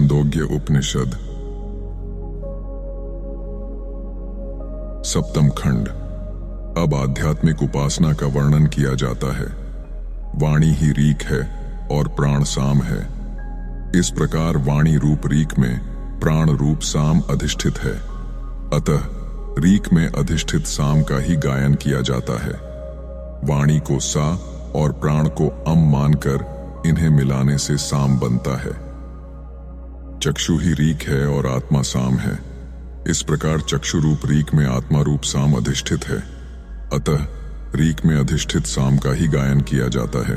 छांदोग्य उपनिषद सप्तम खंड। अब आध्यात्मिक उपासना का वर्णन किया जाता है। वाणी ही रीक है और प्राण साम है। इस प्रकार वाणी रूप रीक में प्राण रूप साम अधिष्ठित है। अतः रीक में अधिष्ठित साम का ही गायन किया जाता है। वाणी को सा और प्राण को अम मानकर इन्हें मिलाने से साम बनता है। चक्षु ही रीक है और आत्मा साम है। इस प्रकार चक्षु रूप रीक में आत्मा रूप साम अधिष्ठित है। अतः रीक में अधिष्ठित साम का ही गायन किया जाता है।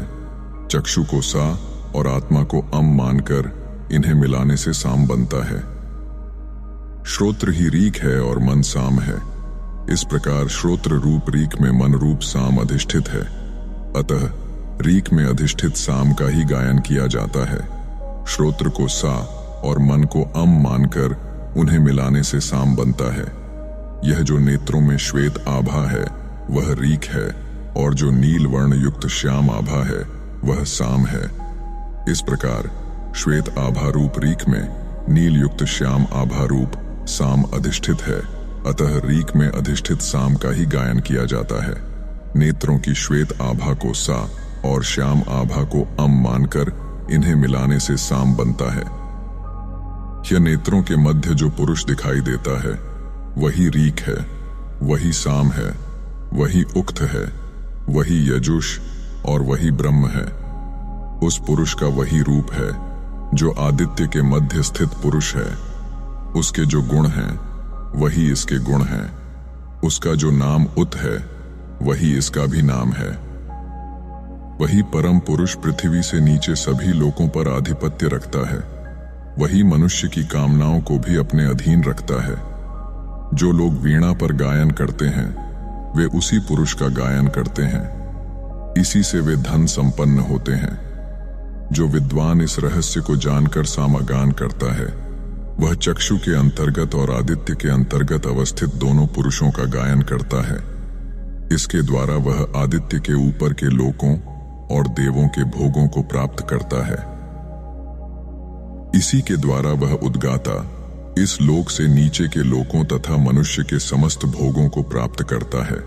चक्षु को सा और आत्मा को अम मानकर इन्हें मिलाने से साम बनता है। श्रोत्र ही रीक है और मन साम है। इस प्रकार श्रोत्र रूप रीक में मन रूप साम अधिष्ठित है। अतः रीक में अधिष्ठित साम का ही गायन किया जाता है। श्रोत्र को सा और मन को अम मानकर उन्हें मिलाने से साम बनता है। यह जो नेत्रों में श्वेत आभा है वह रीक है और जो नील वर्ण युक्त श्याम आभा है वह साम है। इस प्रकार श्वेत आभा रूप रीक में नील युक्त श्याम आभा रूप साम अधिष्ठित है। अतः रीक में अधिष्ठित साम का ही गायन किया जाता है। नेत्रों की श्वेत आभा को सा और श्याम आभा को अम मानकर इन्हें मिलाने से साम बनता है। यह नेत्रों के मध्य जो पुरुष दिखाई देता है वही रीक है, वही साम है, वही उक्त है, वही यजुष और वही ब्रह्म है। उस पुरुष का वही रूप है जो आदित्य के मध्य स्थित पुरुष है। उसके जो गुण हैं वही इसके गुण हैं। उसका जो नाम उत है वही इसका भी नाम है। वही परम पुरुष पृथ्वी से नीचे सभी लोकों पर आधिपत्य रखता है। वही मनुष्य की कामनाओं को भी अपने अधीन रखता है। जो लोग वीणा पर गायन करते हैं वे उसी पुरुष का गायन करते हैं। इसी से वे धन संपन्न होते हैं। जो विद्वान इस रहस्य को जानकर सामगान करता है वह चक्षु के अंतर्गत और आदित्य के अंतर्गत अवस्थित दोनों पुरुषों का गायन करता है। इसके द्वारा वह आदित्य के ऊपर के लोकों और देवों के भोगों को प्राप्त करता है। इसी के द्वारा वह उद्गाता इस लोक से नीचे के लोकों तथा मनुष्य के समस्त भोगों को प्राप्त करता है।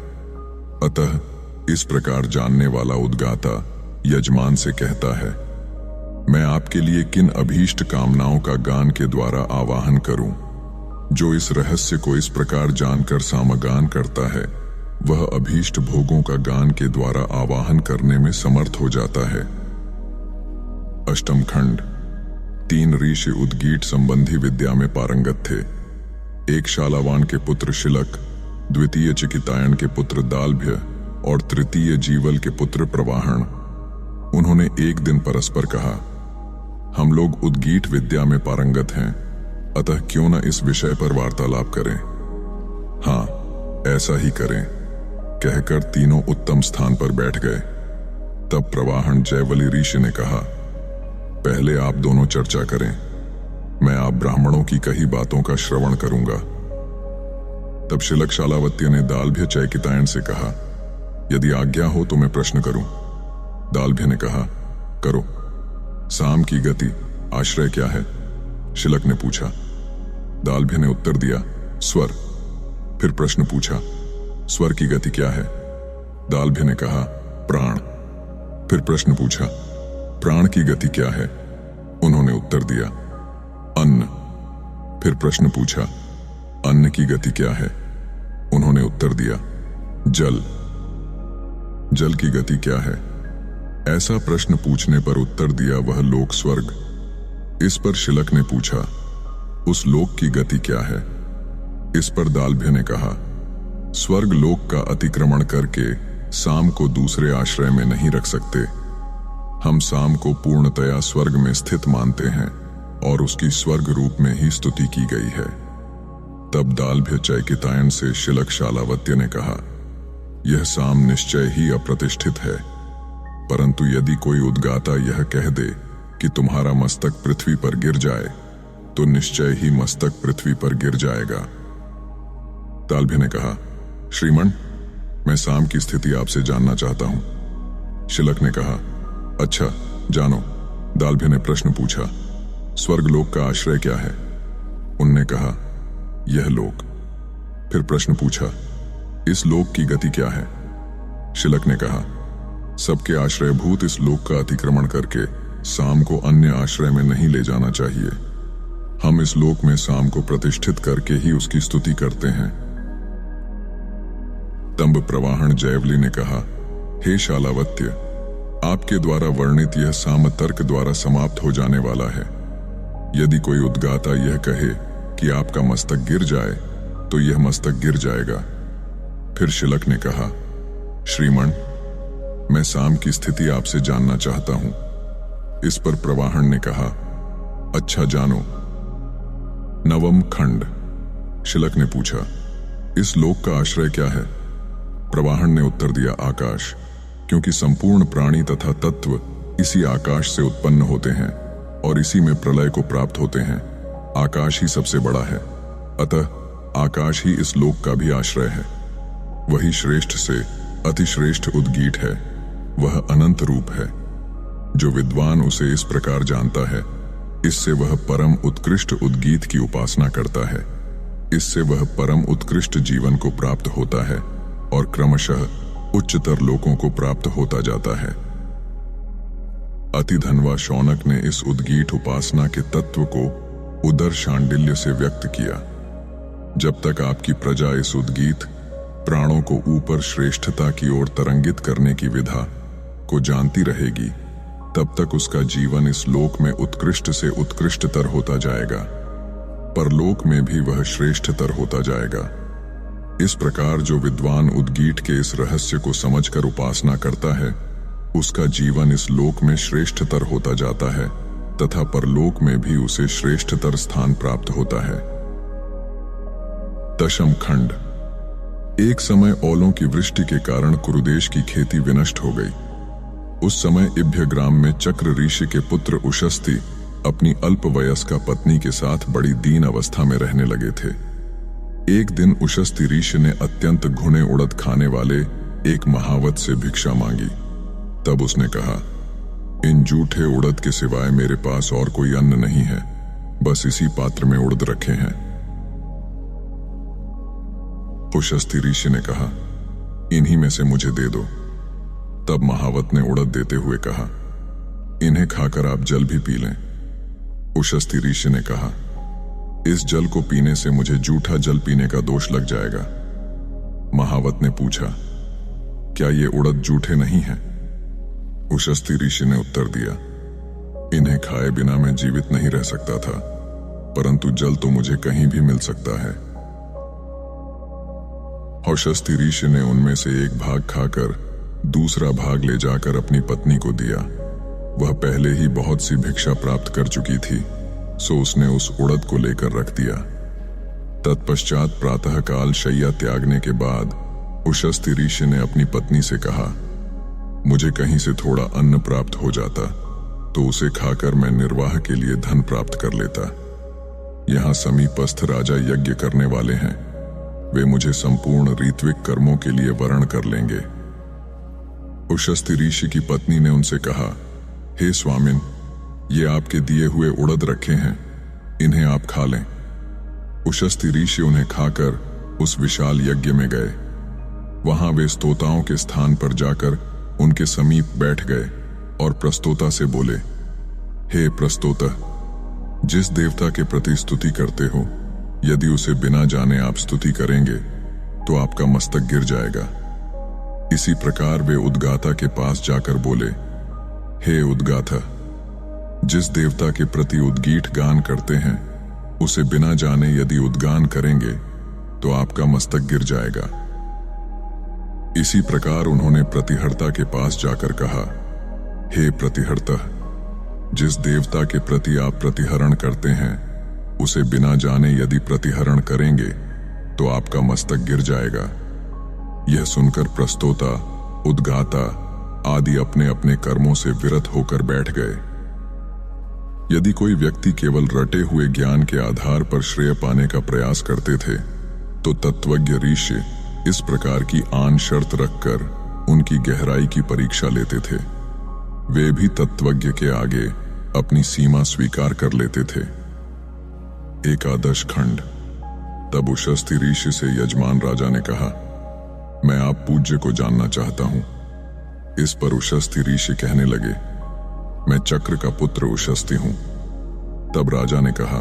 अतः इस प्रकार जानने वाला उद्गाता यजमान से कहता है, मैं आपके लिए किन अभीष्ट कामनाओं का गान के द्वारा आवाहन करूं। जो इस रहस्य को इस प्रकार जानकर सामगान करता है वह अभीष्ट भोगों का गान के द्वारा आवाहन करने में समर्थ हो जाता है। अष्टम खंड। 3 ऋषि उद्गीत संबंधी विद्या में पारंगत थे। एक शालावान के पुत्र शिलक, द्वितीय चिकितायन के पुत्र दालभ्य और तृतीय जीवल के पुत्र प्रवाहन। उन्होंने एक दिन परस्पर कहा, हम लोग उद्गीत विद्या में पारंगत हैं, अतः क्यों न इस विषय पर वार्तालाप करें। हाँ, ऐसा ही करें, कहकर तीनों उत्तम स्थान पर बैठ गए। तब प्रवाहन जयवली ऋषि ने कहा, पहले आप दोनों चर्चा करें, मैं आप ब्राह्मणों की कही बातों का श्रवण करूंगा। तब शिलक शालावत्य ने दालभ्य चैकितायन से कहा, यदि आज्ञा हो तो मैं प्रश्न करूं। दालभ्य ने कहा, करो। साम की गति आश्रय क्या है? शिलक ने पूछा। दालभ्य ने उत्तर दिया, स्वर। फिर प्रश्न पूछा, स्वर की गति क्या है? दालभ्य ने कहा, प्राण। फिर प्रश्न पूछा, प्राण की गति क्या है? उन्होंने उत्तर दिया, अन्न। फिर प्रश्न पूछा, अन्न की गति क्या है? उन्होंने उत्तर दिया, जल। जल की गति क्या है? ऐसा प्रश्न पूछने पर उत्तर दिया वह लोक स्वर्ग। इस पर शिलक ने पूछा, उस लोक की गति क्या है? इस पर दालभ्य ने कहा, स्वर्ग लोक का अतिक्रमण करके साम को दूसरे आश्रय में नहीं रख सकते। हम साम को पूर्णतया स्वर्ग में स्थित मानते हैं और उसकी स्वर्ग रूप में ही स्तुति की गई है। तब दालभ्य चैकितायन से शिलक शालावत्य ने कहा, यह साम निश्चय ही अप्रतिष्ठित है, परंतु यदि कोई उद्गाता यह कह दे कि तुम्हारा मस्तक पृथ्वी पर गिर जाए तो निश्चय ही मस्तक पृथ्वी पर गिर जाएगा। दालभ्य ने कहा, श्रीमन, मैं साम की स्थिति आपसे जानना चाहता हूं। शिलक ने कहा, अच्छा, जानो। दालभ्य ने प्रश्न पूछा, स्वर्गलोक का आश्रय क्या है? उनने कहा, यह लोक। फिर प्रश्न पूछा, इस लोक की गति क्या है? शिलक ने कहा, सबके आश्रयभूत इस लोक का अतिक्रमण करके साम को अन्य आश्रय में नहीं ले जाना चाहिए। हम इस लोक में साम को प्रतिष्ठित करके ही उसकी स्तुति करते हैं। तंब प्रवाहन जयवली ने कहा, हे शालावत्य, आपके द्वारा वर्णित यह साम तर्क द्वारा समाप्त हो जाने वाला है। यदि कोई उद्गाता यह कहे कि आपका मस्तक गिर जाए तो यह मस्तक गिर जाएगा। फिर शिलक ने कहा, श्रीमण, मैं साम की स्थिति आपसे जानना चाहता हूं। इस पर प्रवाहन ने कहा, अच्छा जानो। नवम खंड। शिलक ने पूछा, इस लोक का आश्रय क्या है? प्रवाहन ने उत्तर दिया, आकाश, क्योंकि संपूर्ण प्राणी तथा तत्व इसी आकाश से उत्पन्न होते हैं और इसी में प्रलय को प्राप्त होते हैं। आकाश ही सबसे बड़ा है, अतः आकाश ही इस लोक का भी आश्रय है। वही श्रेष्ठ से अतिश्रेष्ठ उद्गीठ है, वह अनंत रूप है। जो विद्वान उसे इस प्रकार जानता है, इससे वह परम उत्कृष्ट उद्गीत की उपासना करता है। इससे वह परम उत्कृष्ट जीवन को प्राप्त होता है और क्रमशः उच्चतर लोकों को प्राप्त होता जाता है। अतिधनवा शौनक ने इस उद्गीठ उपासना के तत्व को उदर शांडिल्य से व्यक्त किया। जब तक आपकी प्रजा इस उद्गीत प्राणों को ऊपर श्रेष्ठता की ओर तरंगित करने की विधा को जानती रहेगी, तब तक उसका जीवन इस लोक में उत्कृष्ट से उत्कृष्टतर होता जाएगा, परलोक में भी वह श्रेष्ठतर होता जाएगा। इस प्रकार जो विद्वान उद्गीठ के इस रहस्य को समझकर उपासना करता है, उसका जीवन इस लोक में श्रेष्ठतर होता जाता है तथा परलोक में भी उसे श्रेष्ठतर स्थान प्राप्त होता है। दशम खंड। एक समय ओलों की वृष्टि के कारण कुरुदेश की खेती विनष्ट हो गई। उस समय इभ्य ग्राम में चक्र ऋषि के पुत्र उशस्ती अपनी अल्पवयस्का पत्नी के साथ बड़ी दीन अवस्था में रहने लगे थे। एक दिन उशस्ती ऋषि ने अत्यंत घुने उड़द खाने वाले एक महावत से भिक्षा मांगी। तब उसने कहा, इन जूठे उड़द के सिवाय मेरे पास और कोई अन्न नहीं है, बस इसी पात्र में उड़द रखे हैं। उशस्ती ऋषि ने कहा, इन्हीं में से मुझे दे दो। तब महावत ने उड़द देते हुए कहा, इन्हें खाकर आप जल भी पी लें। उशस्ती ऋषि ने कहा, इस जल को पीने से मुझे जूठा जल पीने का दोष लग जाएगा। महावत ने पूछा, क्या ये उड़द जूठे नहीं हैं? उशस्ती ऋषि ने उत्तर दिया, इन्हें खाए बिना मैं जीवित नहीं रह सकता था, परंतु जल तो मुझे कहीं भी मिल सकता है। उशस्ती ऋषि ने उनमें से एक भाग खाकर दूसरा भाग ले जाकर अपनी पत्नी को दिया। वह पहले ही बहुत सी भिक्षा प्राप्त कर चुकी थी, सो उसने उस उड़द को लेकर रख दिया। तत्पश्चात प्रातःकाल शैया त्यागने के बाद उशस्ती ऋषि ने अपनी पत्नी से कहा, मुझे कहीं से थोड़ा अन्न प्राप्त हो जाता तो उसे खाकर मैं निर्वाह के लिए धन प्राप्त कर लेता। यहाँ समीपस्थ राजा यज्ञ करने वाले हैं, वे मुझे संपूर्ण ऋत्विक कर्मों के लिए वरण कर लेंगे। उशस्ती ऋषि की पत्नी ने उनसे कहा, हे स्वामिन, ये आपके दिए हुए उड़द रखे हैं, इन्हें आप खा लें। उशस्ती ऋषि उन्हें खाकर उस विशाल यज्ञ में गए। वहां वे स्तोताओं के स्थान पर जाकर उनके समीप बैठ गए और प्रस्तोता से बोले, हे प्रस्तोता, जिस देवता के प्रति स्तुति करते हो, यदि उसे बिना जाने आप स्तुति करेंगे तो आपका मस्तक गिर जाएगा। इसी प्रकार वे उद्गाता के पास जाकर बोले, हे उद्गाता, जिस देवता के प्रति उद्गीठ गान करते हैं, उसे बिना जाने यदि उद्गान करेंगे तो आपका मस्तक गिर जाएगा। इसी प्रकार उन्होंने प्रतिहर्ता के पास जाकर कहा, हे प्रतिहर्ता, जिस देवता के प्रति आप प्रतिहरण करते हैं, उसे बिना जाने यदि प्रतिहरण करेंगे तो आपका मस्तक गिर जाएगा। यह सुनकर प्रस्तोता, उद्गाता आदि अपने अपने कर्मों से विरत होकर बैठ गए। यदि कोई व्यक्ति केवल रटे हुए ज्ञान के आधार पर श्रेय पाने का प्रयास करते थे, तो तत्वज्ञ ऋषि इस प्रकार की आन शर्त रखकर उनकी गहराई की परीक्षा लेते थे। वे भी तत्वज्ञ के आगे अपनी सीमा स्वीकार कर लेते थे। एकादश खंड। तब उशस्ती ऋषि से यजमान राजा ने कहा, मैं आप पूज्य को जानना चाहता हूं। इस पर उशस्ती ऋषि कहने लगे, मैं चक्र का पुत्र उशस्ती हूं। तब राजा ने कहा,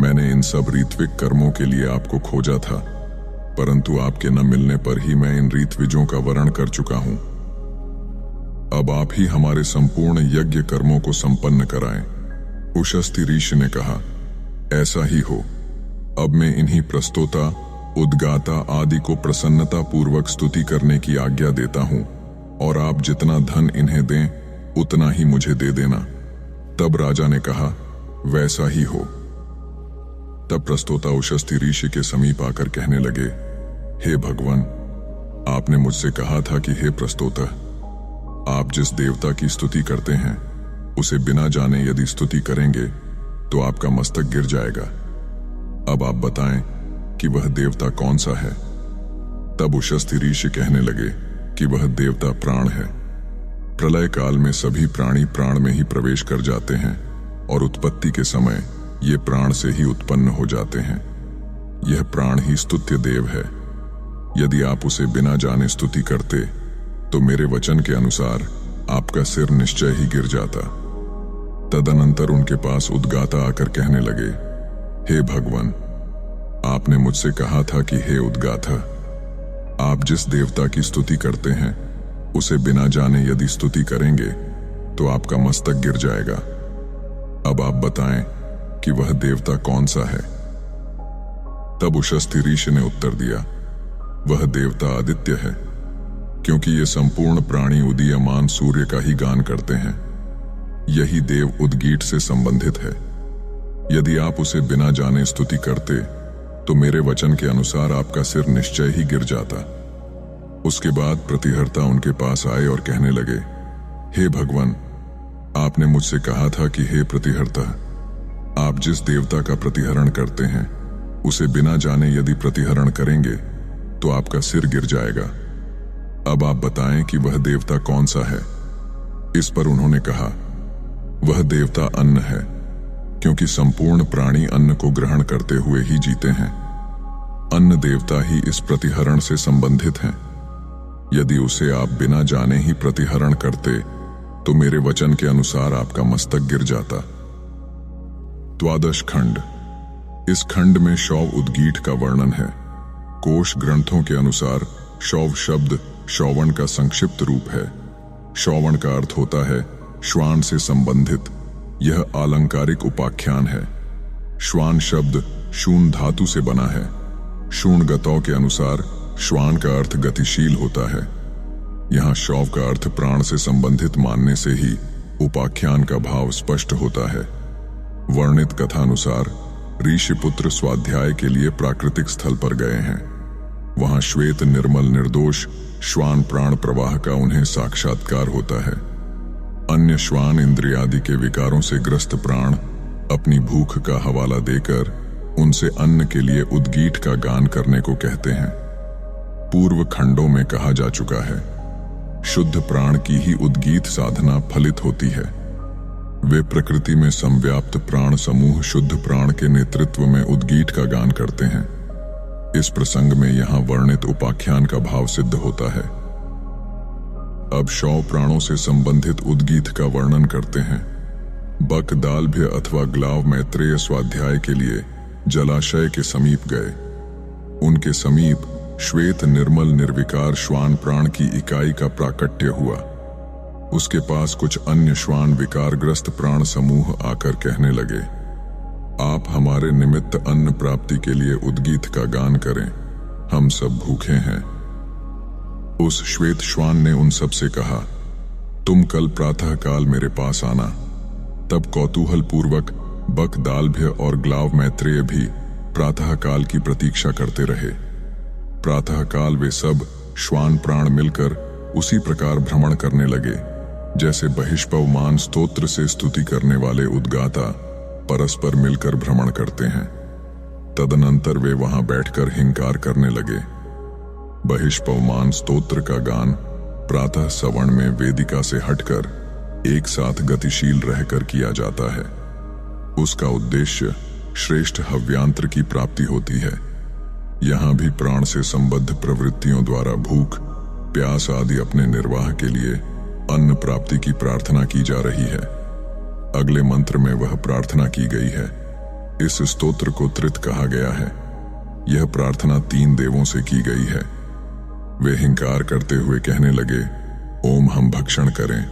मैंने इन सब ऋत्विक कर्मों के लिए आपको खोजा था, परंतु आपके न मिलने पर ही मैं इन ऋत्विजों का वर्ण कर चुका हूं। अब आप ही हमारे संपूर्ण यज्ञ कर्मों को संपन्न कराएं। उशस्ती ऋषि ने कहा, ऐसा ही हो। अब मैं इन्हीं प्रस्तोता, उद्गाता आदि को प्रसन्नता पूर्वक स्तुति करने की आज्ञा देता हूं, और आप जितना धन इन्हें दें उतना ही मुझे दे देना। तब राजा ने कहा, वैसा ही हो। तब प्रस्तोता उशस्ती ऋषि के समीप आकर कहने लगे, हे भगवान, आपने मुझसे कहा था कि हे प्रस्तोता, आप जिस देवता की स्तुति करते हैं उसे बिना जाने यदि स्तुति करेंगे तो आपका मस्तक गिर जाएगा। अब आप बताएं कि वह देवता कौन सा है। तब उशस्ती ऋषि कहने लगे कि वह देवता प्राण है। प्रलय काल में सभी प्राणी प्राण में ही प्रवेश कर जाते हैं और उत्पत्ति के समय ये प्राण से ही उत्पन्न हो जाते हैं। यह प्राण ही स्तुत्य देव है। यदि आप उसे बिना जाने स्तुति करते तो मेरे वचन के अनुसार आपका सिर निश्चय ही गिर जाता। तदनंतर उनके पास उद्गाता आकर कहने लगे, हे भगवान, आपने मुझसे कहा था कि हे उद्गाता, आप जिस देवता की स्तुति करते हैं उसे बिना जाने यदि स्तुति करेंगे तो आपका मस्तक गिर जाएगा। अब आप बताएं कि वह देवता कौन सा है। तब उशस्ती ऋषि ने उत्तर दिया, वह देवता आदित्य है, क्योंकि ये संपूर्ण प्राणी उदीयमान सूर्य का ही गान करते हैं। यही देव उद्गीत से संबंधित है। यदि आप उसे बिना जाने स्तुति करते तो मेरे वचन के अनुसार आपका सिर निश्चय ही गिर जाता। उसके बाद प्रतिहर्ता उनके पास आए और कहने लगे, हे भगवान, आपने मुझसे कहा था कि हे प्रतिहर्ता, आप जिस देवता का प्रतिहरण करते हैं उसे बिना जाने यदि प्रतिहरण करेंगे तो आपका सिर गिर जाएगा। अब आप बताएं कि वह देवता कौन सा है। इस पर उन्होंने कहा, वह देवता अन्न है, क्योंकि संपूर्ण प्राणी अन्न को ग्रहण करते हुए ही जीते हैं। अन्न देवता ही इस प्रतिहरण से संबंधित हैं। यदि उसे आप बिना जाने ही प्रतिहरण करते तो मेरे वचन के अनुसार आपका मस्तक गिर जाता। द्वादश खंड। इस खंड में शौव उद्गीत का वर्णन है। कोश ग्रंथों के अनुसार शौव शब्द श्रवण का संक्षिप्त रूप है। श्रवण का अर्थ होता है श्वान से संबंधित। यह आलंकारिक उपाख्यान है। श्वान शब्द शून धातु से बना है। शूण गतों के अनुसार श्वान का अर्थ गतिशील होता है। यहाँ शौव का अर्थ प्राण से संबंधित मानने से ही उपाख्यान का भाव स्पष्ट होता है। वर्णित कथानुसार ऋषिपुत्र स्वाध्याय के लिए प्राकृतिक स्थल पर गए हैं। वहां श्वेत निर्मल निर्दोष श्वान प्राण प्रवाह का उन्हें साक्षात्कार होता है। अन्य श्वान इंद्रियादि के विकारों से ग्रस्त प्राण अपनी भूख का हवाला देकर उनसे अन्न के लिए उद्गीत का गान करने को कहते हैं। पूर्व खंडों में कहा जा चुका है, शुद्ध प्राण की ही उद्गीत साधना फलित होती है। वे प्रकृति में संव्याप्त प्राण समूह शुद्ध प्राण के नेतृत्व में उद्गीत का गान करते हैं। इस प्रसंग में यहाँ वर्णित उपाख्यान का भाव सिद्ध होता है। अब शौ प्राणों से संबंधित उद्गीत का वर्णन करते हैं। बक दालभ्य अथवा ग्लाव मैत्रेय स्वाध्याय के लिए जलाशय के समीप गए। उनके समीप श्वेत निर्मल निर्विकार श्वान प्राण की इकाई का प्राकट्य हुआ। उसके पास कुछ अन्य श्वान विकारग्रस्त प्राण समूह आकर कहने लगे, आप हमारे निमित्त अन्न प्राप्ति के लिए उद्गीत का गान करें, हम सब भूखे हैं। उस श्वेत श्वान ने उन सब से कहा, तुम कल प्रातः काल मेरे पास आना। तब कौतूहल पूर्वक बक दालभ्य और ग्लाव मैत्रेय भी प्रातः काल की प्रतीक्षा करते रहे। प्रातः काल वे सब श्वान प्राण मिलकर उसी प्रकार भ्रमण करने लगे जैसे बहिष्पवमान स्तोत्र से स्तुति करने वाले उद्गाता परस्पर मिलकर भ्रमण करते हैं। तदनंतर वे वहां बैठकर हिंकार करने लगे। बहिष्पवमान स्तोत्र का गान प्रातः सवर्ण में वेदिका से हटकर एक साथ गतिशील रहकर किया जाता है। उसका उद्देश्य श्रेष्ठ हव्यांतर की प्राप्ति होती है। यहाँ भी प्राण से संबद्ध प्रवृत्तियों द्वारा भूख, प्यास आदि अपने निर्वाह के लिए अन्न प्राप्ति की प्रार्थना की जा रही है। अगले मंत्र में वह प्रार्थना की गई है। इस स्तोत्र को त्रित कहा गया है। यह प्रार्थना 3 देवों से की गई है। वे हिंकार करते हुए कहने लगे, ओम हम भक्षण करें,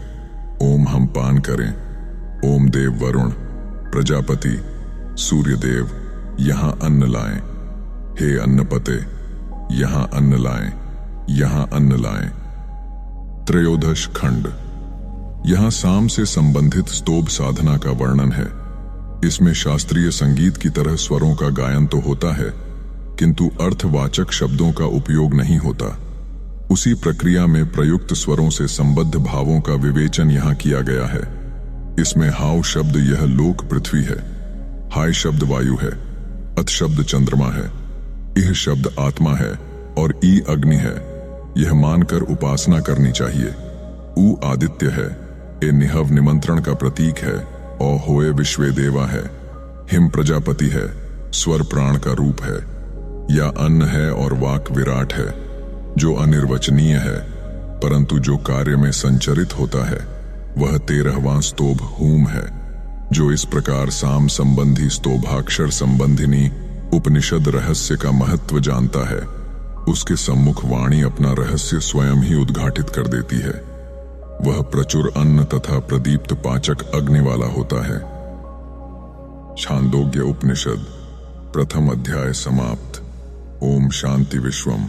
ओम हम पान करें, ओम देव वरुण, प्रजापति, सूर्यदेव यहाँ अन्न लाएं, हे अन्नपते यहाँ अन्न लाएं, यहाँ अन्न लाएं। त्रयोदश खंड। यहाँ साम से संबंधित स्तोभ साधना का वर्णन है। इसमें शास्त्रीय संगीत की तरह स्वरों का गायन तो होता है, किंतु अर्थवाचक शब्दों का उपयोग नहीं होता। उसी प्रक्रिया में प्रयुक्त स्वरों से संबद्ध भावों का विवेचन यहाँ किया गया है। इसमें हाव शब्द यह लोक पृथ्वी है, हाय शब्द वायु है, अथ शब्द चंद्रमा है, इह शब्द आत्मा है और ई अग्नि है। यह मानकर उपासना करनी चाहिए। ऊ आदित्य है, ए निहव निमंत्रण का प्रतीक है, औ होए विश्वे देवा है, हिम प्रजापति है, स्वर प्राण का रूप है, या अन्न है और वाक विराट है, जो अनिर्वचनीय है परंतु जो कार्य में संचरित होता है। वह 13वां स्तोभ हूम है, जो इस प्रकार साम संबंधी स्तोभाक्षर संबंधिनी उपनिषद रहस्य का महत्व जानता है, उसके सम्मुख वाणी अपना रहस्य स्वयं ही उद्घाटित कर देती है। वह प्रचुर अन्न तथा प्रदीप्त पाचक अग्नि वाला होता है। छांदोग्य उपनिषद 1 अध्याय समाप्त। ओम शांति विश्वम।